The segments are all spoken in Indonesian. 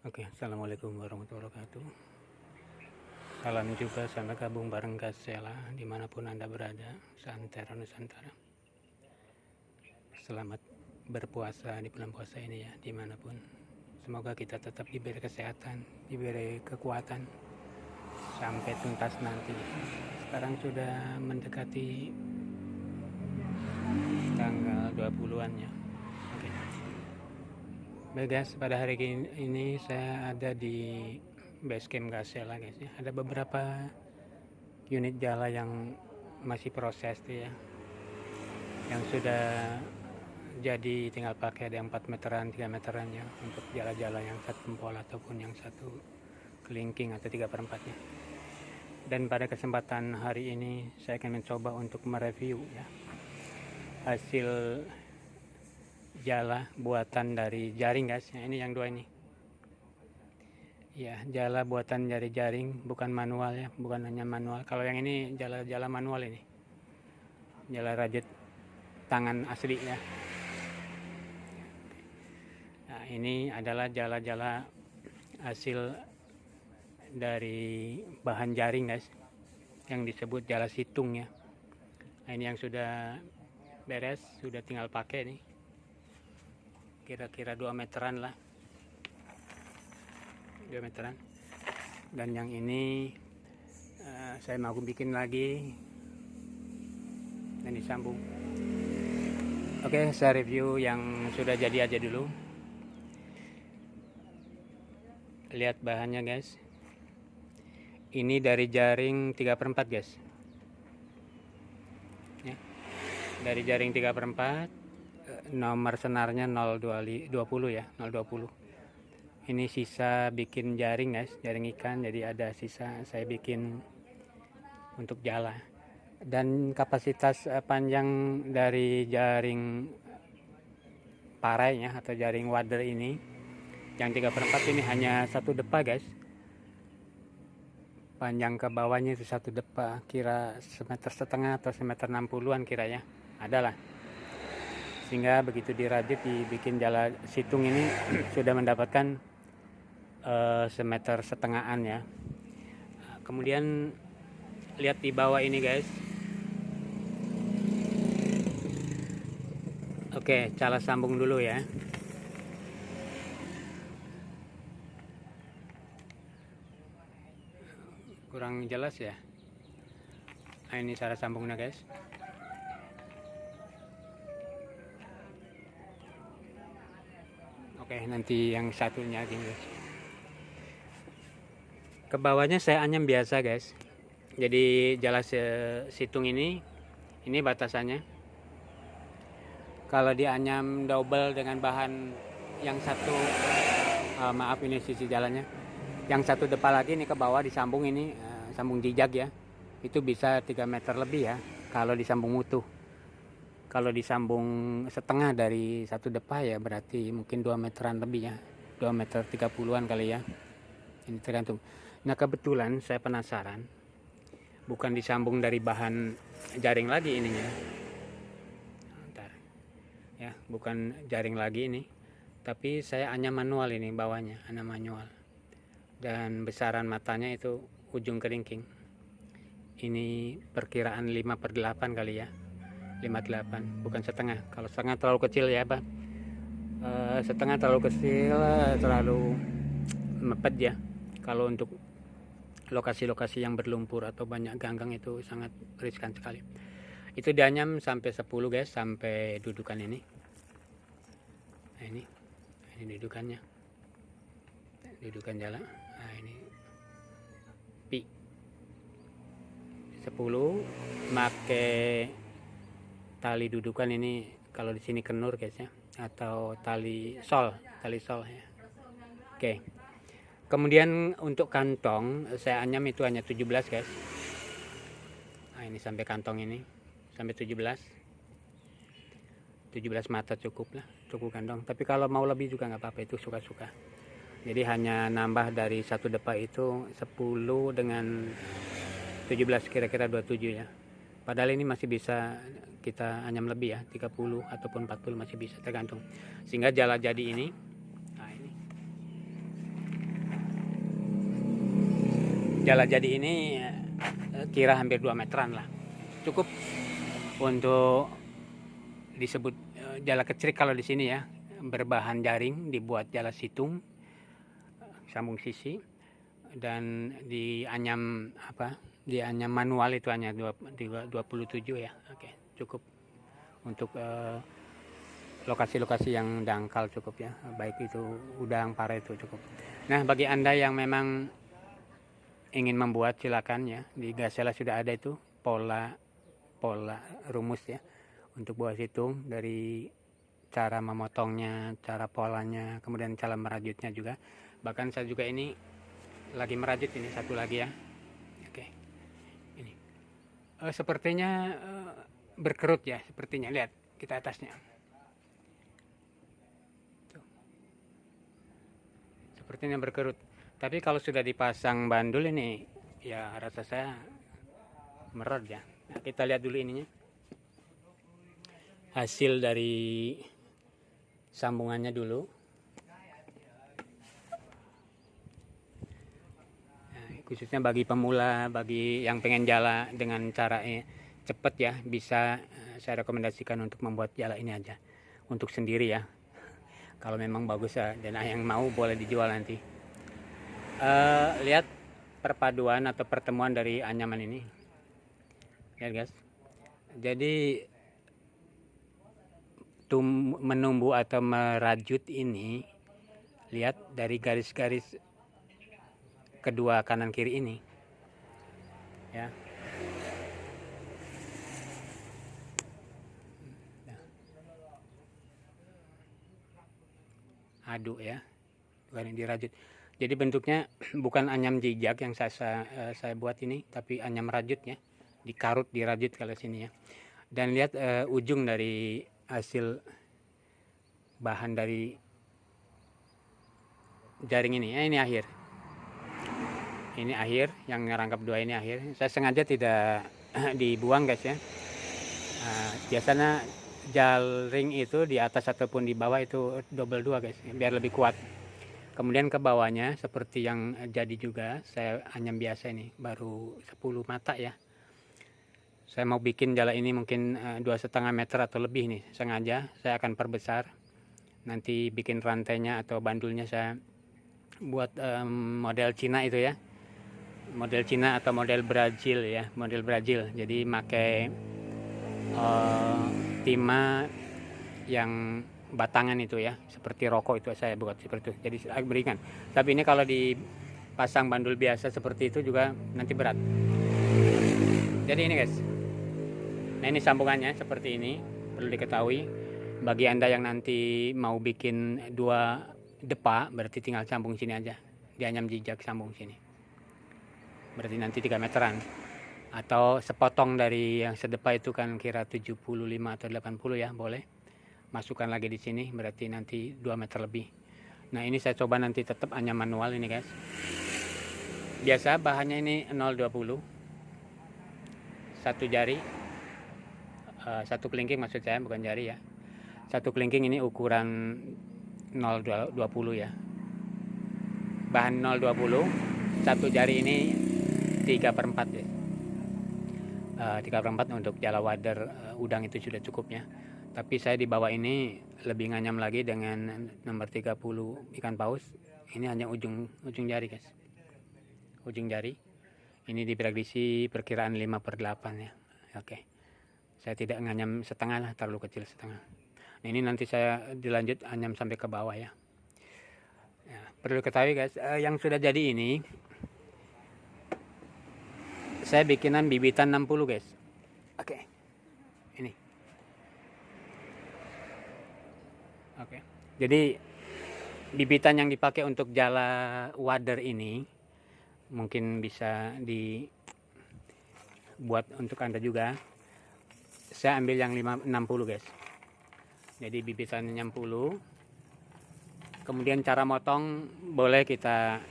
Oke, assalamualaikum warahmatullahi wabarakatuh. Salam juga, selamat gabung bareng Kasela dimanapun Anda berada, Santero Nusantara. Selamat berpuasa di bulan puasa ini ya, dimanapun. Semoga kita tetap diberi kesehatan, diberi kekuatan sampai tuntas nanti. Sekarang sudah mendekati tanggal 20-an ya. Oke. Baik guys, pada hari ini saya ada di basecamp Kasela guys ya. Ada beberapa unit jala yang masih proses tuh ya, yang sudah jadi tinggal pakai, ada yang 4 meteran, 3 meteran ya, untuk jala-jala yang 1 jempol ataupun yang 1 kelingking atau 3/4 ya. Dan pada kesempatan hari ini saya akan mencoba untuk mereview ya hasil jala buatan dari jaring guys ya. Ini yang 2 ini ya, jala buatan dari jaring, bukan manual ya, bukan hanya manual. Kalau yang ini jala-jala manual, ini jala rajut tangan asli ya. Nah, ini adalah jala-jala hasil dari bahan jaring guys, yang disebut jala situng ya. Nah, ini yang sudah beres, sudah tinggal pakai nih, kira-kira 2 meteran lah, 2 meteran. Dan yang ini saya mau bikin lagi dan disambung. Oke, saya review yang sudah jadi aja dulu. Lihat bahannya guys, ini dari jaring 3/4 guys ya. Dari jaring 3/4, nomor senarnya 020 ya, 020. Ini sisa bikin jaring guys, jaring ikan, jadi ada sisa saya bikin untuk jala. Dan kapasitas panjang dari jaring parai ya, atau jaring wader ini yang 3/4 ini hanya 1 depa guys. Panjang ke bawahnya itu 1 depa, kira 1,5 meter atau 1,60 meter kira ya, adalah. Sehingga begitu dirajut dibikin jala situng ini sudah mendapatkan 1,5 meter ya. Kemudian lihat di bawah ini guys. Oke, cara sambung dulu ya. Kurang jelas ya. Nah, ini cara sambungnya guys. Oke, nanti yang satunya gini guys. Ke bawahnya saya anyam biasa guys. Jadi jala situng ini batasannya. Kalau dianyam double dengan bahan yang satu, maaf ini sisi jalannya, yang 1 depa lagi ini ke bawah disambung, ini sambung jijak ya, itu bisa 3 meter lebih ya kalau disambung utuh. Kalau disambung setengah dari 1 depa ya berarti mungkin 2 meteran lebih ya, 2 meter 30-an kali ya, ini tergantung. Nah, kebetulan saya penasaran, bukan disambung dari bahan jaring lagi ininya, bentar ya, bukan jaring lagi ini, tapi saya hanya manual ini bawahnya, hanya manual. Dan besaran matanya itu ujung kelingking ini perkiraan 5/8 kali ya, 5/8, bukan setengah. Kalau setengah terlalu kecil ya Pak, setengah terlalu kecil, terlalu mepet ya. Kalau untuk lokasi-lokasi yang berlumpur atau banyak ganggang itu sangat riskan sekali. Itu dianyam sampai 10 guys, sampai dudukan ini. Nah, ini dudukannya, dudukan jala. Nah, ini pi 10, pakai tali dudukan ini, kalau di sini kenur guys ya, atau tali sol ya. Oke. Kemudian untuk kantong saya anyam itu hanya 17 guys. Nah, ini sampai kantong ini sampai 17 mata cukup lah, cukup kantong. Tapi kalau mau lebih juga nggak apa-apa, itu suka-suka. Jadi hanya nambah dari 1 depa itu 10 dengan 17, kira-kira 27 ya. Padahal ini masih bisa kita anyam lebih ya, 30 ataupun 40 masih bisa, tergantung. Sehingga jala jadi ini, nah ini jala jadi ini kira hampir 2 meteran lah, cukup untuk disebut jala kecrik kalau di sini ya, berbahan jaring, dibuat jala situng, sambung sisi, dan dianyam dianyam manual itu hanya 27 ya. Oke, cukup untuk lokasi-lokasi yang dangkal cukup ya, baik itu udang, pare itu cukup. Nah, bagi Anda yang memang ingin membuat, silakan ya, di Gasela sudah ada itu pola rumus ya untuk buah situng, dari cara memotongnya, cara polanya, kemudian cara merajutnya juga. Bahkan saya juga ini lagi merajut ini satu lagi ya. Oke, ini sepertinya berkerut ya, sepertinya, lihat kita atasnya. Tuh. Sepertinya berkerut. Tapi kalau sudah dipasang bandul ini ya rasa saya merot ya. Nah, kita lihat dulu ininya, hasil dari sambungannya dulu. Nah, khususnya bagi pemula, bagi yang pengen jala dengan cara cepat ya, bisa saya rekomendasikan untuk membuat jala ini aja untuk sendiri ya. Kalau memang bagus ya, dan yang mau boleh dijual nanti. Lihat perpaduan atau pertemuan dari anyaman ini, lihat guys. Jadi menumbuh atau merajut ini, lihat dari garis-garis kedua kanan kiri ini ya. Aduk ya, bukan yang dirajut. Jadi bentuknya bukan anyam jijak yang saya buat ini, tapi anyam rajut ya, dikarut, dirajut kalau sini ya. Dan lihat ujung dari hasil bahan dari jaring ini ya, ini akhir. Ini akhir, yang ngerangkap dua ini akhir. Saya sengaja tidak dibuang guys ya. Biasanya jaring itu di atas ataupun di bawah itu double 2 guys, biar lebih kuat. Kemudian ke bawahnya seperti yang jadi juga saya anyam biasa ini, baru 10 mata ya. Saya mau bikin jala ini mungkin 2,5 meter atau lebih nih, sengaja saya akan perbesar. Nanti bikin rantainya atau bandulnya saya buat model Cina itu ya, model Cina atau model Brazil ya, model Brazil. Jadi pakai timah yang batangan itu ya, seperti rokok itu saya buat seperti itu, jadi agak beringan. Tapi ini kalau dipasang bandul biasa seperti itu juga nanti berat. Jadi ini guys, nah ini sambungannya seperti ini, perlu diketahui. Bagi Anda yang nanti mau bikin 2 depa, berarti tinggal sambung sini aja, dianyam jijak sambung sini, berarti nanti 3 meteran. Atau sepotong dari yang sedepa itu kan kira 75 atau 80 ya, boleh masukkan lagi di sini, berarti nanti 2 meter lebih. Nah, ini saya coba nanti tetap anyam manual ini guys. Biasa bahannya ini 0,20, satu jari, satu kelingking maksud saya, bukan jari ya. Satu kelingking ini ukuran 0,20 ya. Bahan 0,20, satu jari ini 3/4 ya. 3/4 untuk jala wader udang itu sudah cukupnya. Tapi saya di bawah ini lebih nganyam lagi dengan nomor 30 ikan paus. Ini hanya ujung jari guys, ujung jari. Ini diprediksi perkiraan 5/8 ya. Oke, saya tidak nganyam setengah lah, terlalu kecil setengah. Nah, ini nanti saya dilanjut anyam sampai ke bawah ya. Ya, perlu ketahui guys, yang sudah jadi ini saya bikinan bibitan 60 guys. Oke, ini. Oke, jadi bibitan yang dipakai untuk jala wader ini mungkin bisa dibuat untuk Anda juga. Saya ambil yang 60 guys. Jadi bibitan 60. Kemudian cara motong boleh kita,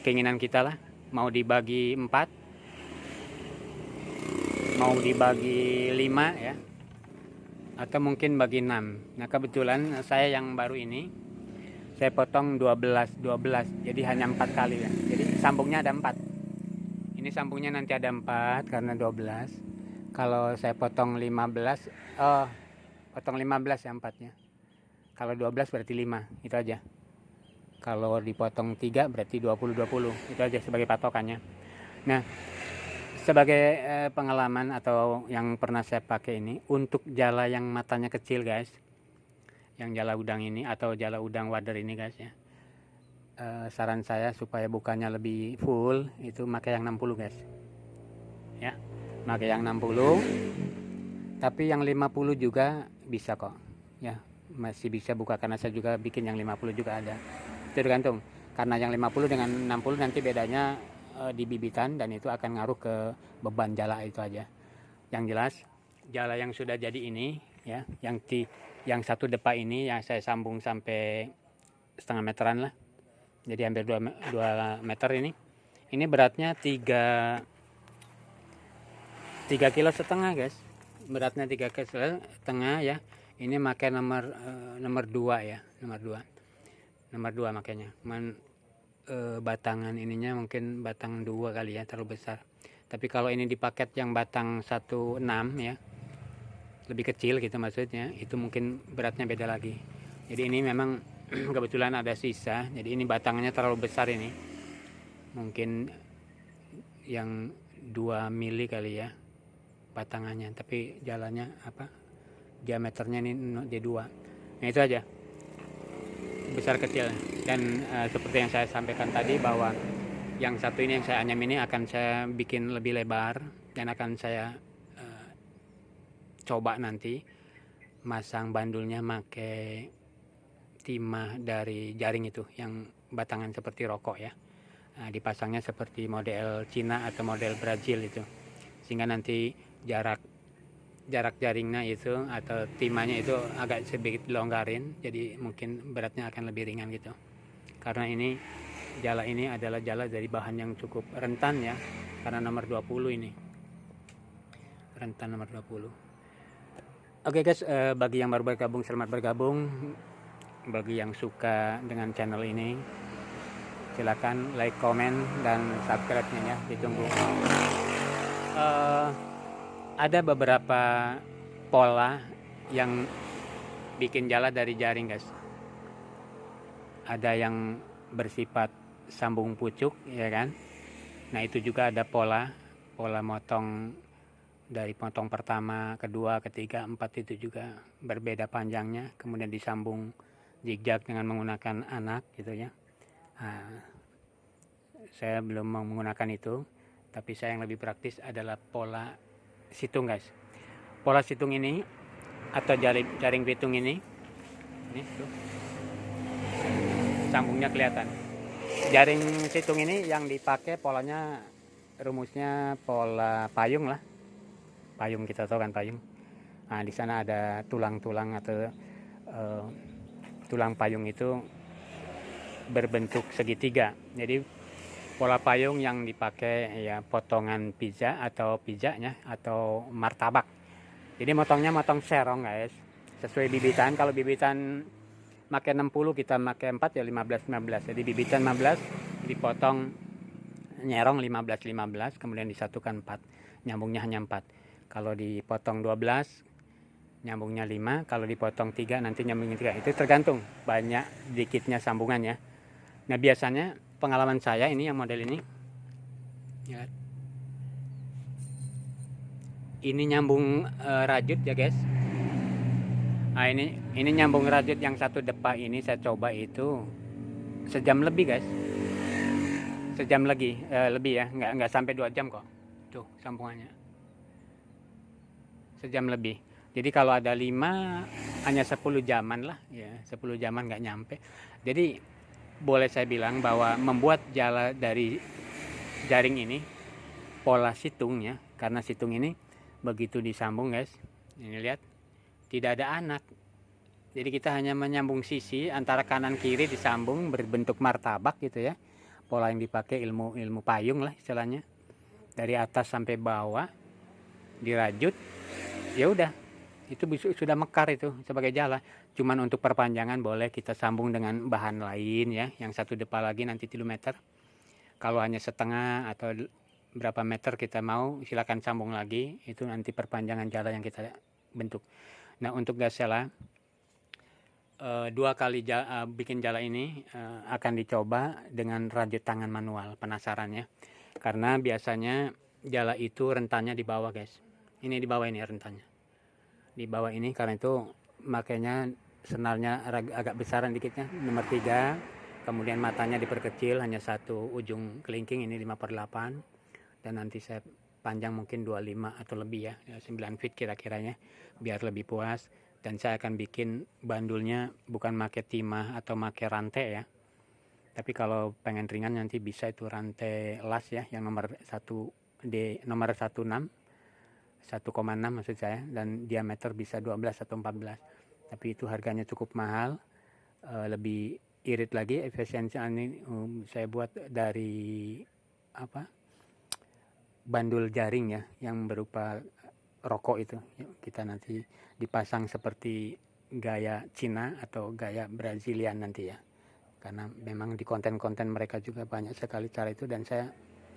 keinginan kita lah, mau dibagi 4, mau dibagi 5 ya, atau mungkin bagi 6. Nah, kebetulan saya yang baru ini saya potong 12, jadi hanya 4 kali ya. Jadi sambungnya ada 4. Ini sambungnya nanti ada 4 karena 12. Kalau saya potong 15, potong 15 ya 4-nya. Kalau 12 berarti 5, itu aja. Kalau dipotong 3 berarti 20-20, itu aja sebagai patokannya. Nah, sebagai pengalaman atau yang pernah saya pakai ini, untuk jala yang matanya kecil guys, yang jala udang ini atau jala udang wader ini guys ya, saran saya supaya bukannya lebih full itu pakai yang 60 guys ya, pakai yang 60. Tapi yang 50 juga bisa kok ya, masih bisa buka, karena saya juga bikin yang 50 juga ada. Itu tergantung, karena yang 50 dengan 60 nanti bedanya di bibitan, dan itu akan ngaruh ke beban jala itu aja. Yang jelas jala yang sudah jadi ini ya, yang satu depa ini yang saya sambung sampai setengah meteran lah, jadi hampir 2 meter ini beratnya 3,5 kilo guys, beratnya 3,5 kilo ya. Ini pakai nomor 2 ya, nomor 2 makanya. Batangan ininya mungkin batang 2 kali ya, terlalu besar. Tapi kalau ini di paket yang batang 16 ya, lebih kecil gitu maksudnya, itu mungkin beratnya beda lagi. Jadi ini memang kebetulan ada sisa, jadi ini batangnya terlalu besar ini, mungkin yang 2 mili kali ya batangannya, tapi jalannya diameternya ini D2. Nah itu aja, besar kecil. Dan seperti yang saya sampaikan tadi, bahwa yang satu ini yang saya anyam ini akan saya bikin lebih lebar, dan akan saya coba nanti masang bandulnya pakai timah dari jaring itu yang batangan seperti rokok ya. Nah, dipasangnya seperti model Cina atau model Brazil itu, sehingga nanti jarak jaringnya itu atau timahnya itu agak sedikit dilonggarin, jadi mungkin beratnya akan lebih ringan gitu. Karena ini jala ini adalah jala dari bahan yang cukup rentan ya, karena nomor 20 ini rentan nomor 20. Oke guys, bagi yang baru bergabung, selamat bergabung. Bagi yang suka dengan channel ini, silakan like, komen, dan subscribe-nya ya, ditunggu. Ada beberapa pola yang bikin jala dari jaring guys. Ada yang bersifat sambung pucuk ya kan. Nah itu juga ada pola motong dari potong pertama, kedua, ketiga, 4 itu juga berbeda panjangnya, kemudian disambung zigzag dengan menggunakan anak gitu ya. Nah, saya belum menggunakan itu, tapi saya yang lebih praktis adalah pola situng guys. Pola situng ini atau jaring pitung ini tuh, sambungnya kelihatan. Jaring situng ini yang dipakai polanya, rumusnya pola payung lah. Payung, kita tahu kan payung. Nah di sana ada tulang-tulang atau tulang payung itu berbentuk segitiga. Jadi pola payung yang dipakai ya potongan pizza atau pizzanya atau martabak. Jadi motongnya motong serong guys, sesuai bibitan. Kalau bibitan pakai 60, kita pakai 4 ya 15. Jadi bibitan 15 dipotong nyerong 15, kemudian disatukan 4, nyambungnya hanya 4. Kalau dipotong 12 nyambungnya 5, kalau dipotong 3 nanti nyambungnya 3. Itu tergantung banyak dikitnya sambungannya. Nah biasanya pengalaman saya ini yang model ini ya, ini nyambung rajut ya guys. Nah ini nyambung rajut yang satu depa ini saya coba itu sejam lebih guys, sejam lebih ya, nggak sampai 2 jam kok tuh sambungannya, sejam lebih. Jadi kalau ada 5 hanya 10 jaman lah ya, 10 jaman nggak nyampe. Jadi boleh saya bilang bahwa membuat jala dari jaring ini pola situngnya, karena situng ini begitu disambung guys, ini lihat tidak ada anak. Jadi kita hanya menyambung sisi antara kanan kiri disambung berbentuk martabak gitu ya. Pola yang dipakai ilmu payung lah istilahnya, dari atas sampai bawah dirajut, ya udah itu sudah mekar itu sebagai jala. Cuman untuk perpanjangan boleh kita sambung dengan bahan lain ya, yang satu depa lagi nanti 3 meter. Kalau hanya setengah atau berapa meter kita mau, silakan sambung lagi. Itu nanti perpanjangan jala yang kita bentuk. Nah, untuk gasela 2 kali bikin jala ini akan dicoba dengan rajut tangan manual. Penasaran ya? Karena biasanya jala itu rentannya di bawah, guys. Ini di bawah, ini rentannya di bawah ini, karena itu makanya senarnya agak besaran dikitnya, nomor 3. Kemudian matanya diperkecil, hanya satu ujung kelingking, ini 5/8, dan nanti saya panjang mungkin 25 atau lebih ya, 9 feet kira-kiranya, biar lebih puas. Dan saya akan bikin bandulnya bukan pakai timah atau pakai rantai ya, tapi kalau pengen ringan nanti bisa itu rantai las ya, yang nomor 16 1,6 maksud saya, dan diameter bisa 12 atau 14. Tapi itu harganya cukup mahal. Lebih irit lagi, efisiensi ini saya buat dari bandul jaring ya, yang berupa rokok itu. Kita nanti dipasang seperti gaya Cina atau gaya Brazilian nanti ya, karena memang di konten-konten mereka juga banyak sekali cara itu, dan saya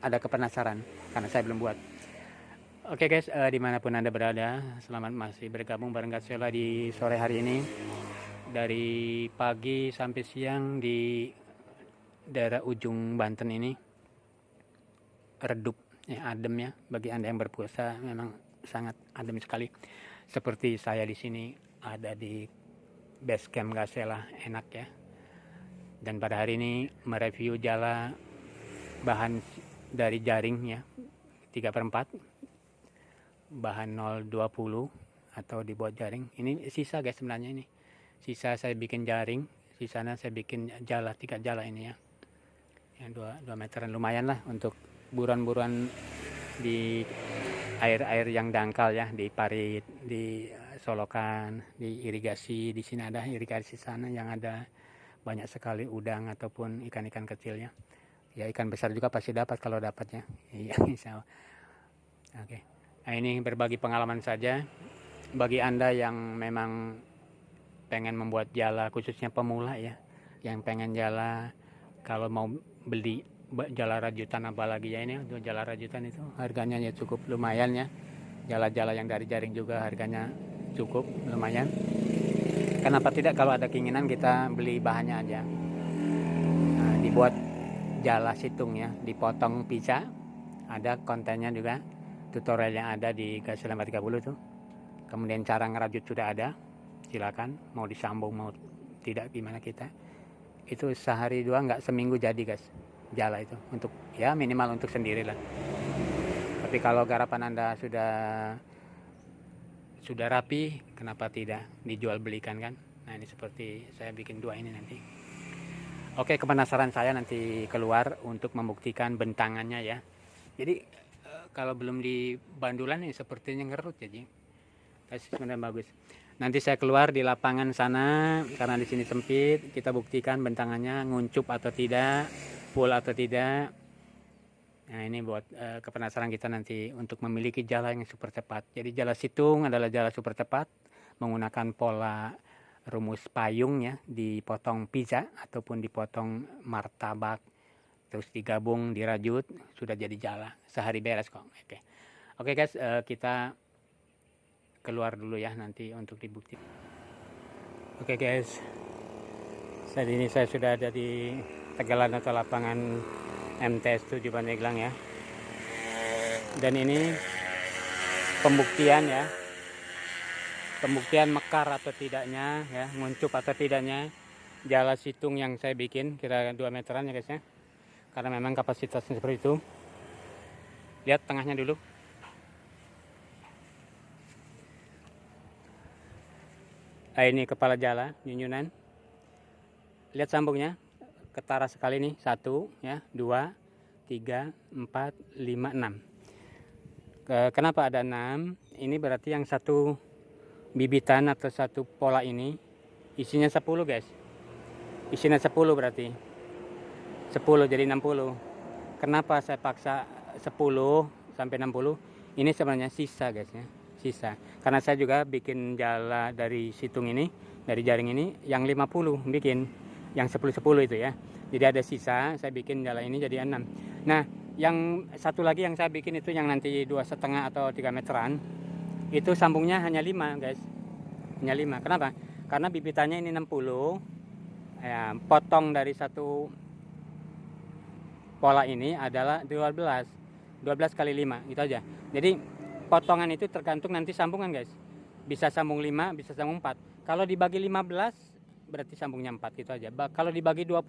ada kepenasaran karena saya belum buat. Oke guys, dimanapun Anda berada, selamat masih bergabung bareng Gasela di sore hari ini. Dari pagi sampai siang di daerah ujung Banten ini redup ya, adem ya. Bagi Anda yang berpuasa memang sangat adem sekali. Seperti saya di sini ada di base camp Gasela, enak ya. Dan pada hari ini mereview jala bahan dari jaring ya, 3/4, bahan 020 atau dibuat jaring. Ini sisa guys, sebenarnya ini sisa saya bikin jaring, sisanya saya bikin jala, 3 jala ini ya, yang 2 meteran, lumayan lah untuk buruan-buruan di air-air yang dangkal ya, di parit, di solokan, di irigasi. Di sini ada irigasi sana yang ada banyak sekali udang ataupun ikan-ikan kecilnya ya. Ikan besar juga pasti dapat kalau dapatnya, iya insya Allah. Oke. Nah, ini berbagi pengalaman saja bagi Anda yang memang pengen membuat jala, khususnya pemula ya, yang pengen jala, kalau mau beli jala rajutan apalagi ya, ini untuk jala rajutan itu harganya ya cukup lumayan ya. Jala-jala yang dari jaring juga harganya cukup lumayan. Kenapa tidak kalau ada keinginan kita beli bahannya aja. Nah, dibuat jala situng ya, dipotong pizza, ada kontennya juga. Tutorial yang ada di Gasela 30 tuh. Kemudian cara ngerajut sudah ada, silakan mau disambung mau tidak gimana kita. Itu sehari 2 nggak seminggu jadi guys, jala itu untuk ya minimal untuk sendiri lah. Tapi kalau garapan Anda sudah rapi, kenapa tidak dijual belikan kan? Nah, ini seperti saya bikin 2 ini nanti. Oke, kepenasaran saya nanti keluar untuk membuktikan bentangannya ya. Jadi kalau belum di bandulan ini sepertinya ngerut jadi. Tapi sebenarnya bagus. Nanti saya keluar di lapangan sana, karena di sini sempit, kita buktikan bentangannya nguncup atau tidak, full atau tidak. Nah, ini buat kepenasaran kita nanti untuk memiliki jala yang super cepat. Jadi jala situng adalah jala super cepat menggunakan pola rumus payung ya, dipotong pizza ataupun dipotong martabak, terus digabung, dirajut, sudah jadi jala. Sehari beres kok. Oke guys, kita keluar dulu ya nanti untuk dibukti. Oke guys, saat ini saya sudah ada di Tegalan atau lapangan MTS 7 Pandeglang ya. Dan ini pembuktian ya, pembuktian mekar atau tidaknya ya, nguncup atau tidaknya jala situng yang saya bikin, kira 2 meteran ya guys ya. Karena memang kapasitasnya seperti itu. Lihat tengahnya dulu. Nah, ini kepala jala, nyunyunan. Lihat sambungnya, ketara sekali nih, 1 ya, 2, 3, 4, 5, 6. Kenapa ada 6? Ini berarti yang satu bibitan atau satu pola ini isinya 10 guys. Isinya 10 berarti 10 jadi 60. Kenapa saya paksa 10 sampai 60? Ini sebenarnya sisa guys ya, sisa. Karena saya juga bikin jala dari situng ini, dari jaring ini yang 50 bikin, yang 10-10 itu ya. Jadi ada sisa, saya bikin jala ini jadi 6. Nah, Yang satu lagi yang saya bikin itu yang nanti 2,5 atau 3 meteran, itu sambungnya hanya 5 guys, hanya 5. Kenapa? Karena bibitannya ini 60 ya, potong dari satu pola ini adalah 12 kali 5 gitu aja. Jadi potongan itu tergantung nanti sambungan guys, bisa sambung 5, bisa sambung 4. Kalau dibagi 15 berarti sambungnya 4 gitu aja. Kalau dibagi 20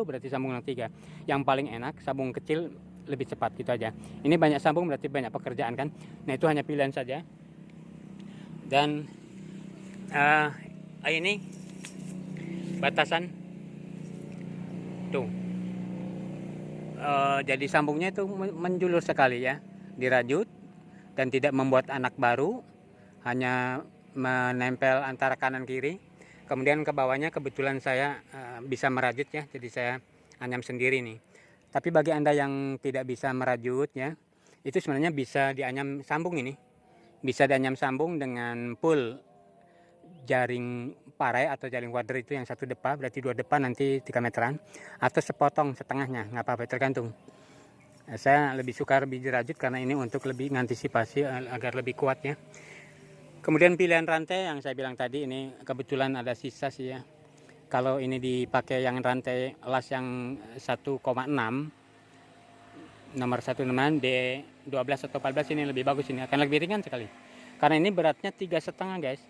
berarti sambung 3. Yang paling enak sambung kecil lebih cepat gitu aja. Ini banyak sambung berarti banyak pekerjaan kan. Nah itu hanya pilihan saja. Dan ini batasan tuh, jadi sambungnya itu menjulur sekali ya, dirajut dan tidak membuat anak baru, hanya menempel antara kanan kiri. Kemudian ke bawahnya kebetulan saya bisa merajut ya, jadi saya anyam sendiri nih. Tapi bagi Anda yang tidak bisa merajut ya, itu sebenarnya bisa dianyam sambung ini. Bisa dianyam sambung dengan full jaring parai atau jaring wader itu yang satu depa, berarti 2 depa nanti 3 meteran, atau sepotong setengahnya, nggak apa-apa, tergantung. Saya lebih suka lebih dirajut karena ini untuk lebih mengantisipasi agar lebih kuat ya. Kemudian pilihan rantai yang saya bilang tadi ini kebetulan ada sisa sih ya. Kalau ini dipakai yang rantai las yang 1,6 nomor 16 D12 atau 14 ini lebih bagus, ini akan lebih ringan sekali. Karena ini beratnya 3,5 guys.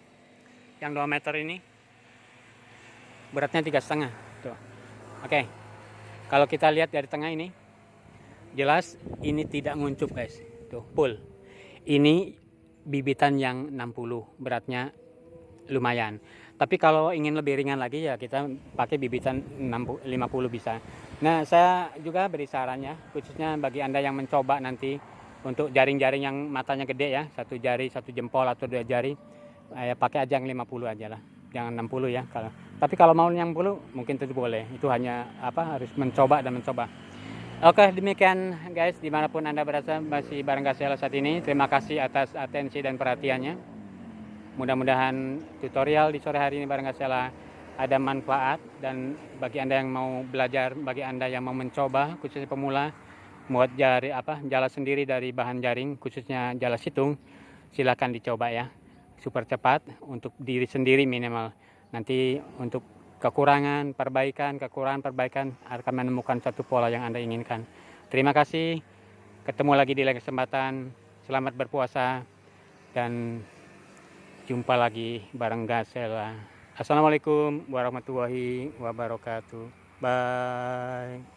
Yang 2 meter ini beratnya 3,5 tuh. Oke. Kalau kita lihat dari tengah ini jelas ini tidak nguncup guys. Tuh, full. Ini bibitan yang 60, beratnya lumayan. Tapi kalau ingin lebih ringan lagi ya kita pakai bibitan 50 bisa. Nah, saya juga beri sarannya khususnya bagi Anda yang mencoba nanti untuk jaring-jaring yang matanya gede ya, 1 jari, 1 jempol atau 2 jari, pakai aja yang 50 aja lah. Jangan 60 ya. Tapi kalau mau 60 mungkin itu boleh. Itu hanya harus mencoba dan mencoba. Oke, demikian guys, dimanapun Anda berada masih bareng Gasela saat ini. Terima kasih atas atensi dan perhatiannya. Mudah-mudahan tutorial di sore hari ini bareng Gasela ada manfaat, dan bagi Anda yang mau belajar, bagi Anda yang mau mencoba khususnya pemula buat jala sendiri dari bahan jaring khususnya jala situng, silakan dicoba ya. Super cepat untuk diri sendiri minimal. Nanti untuk kekurangan, perbaikan akan menemukan satu pola yang Anda inginkan. Terima kasih. Ketemu lagi di lain kesempatan. Selamat berpuasa dan jumpa lagi bareng Gasela. Assalamualaikum warahmatullahi wabarakatuh. Bye.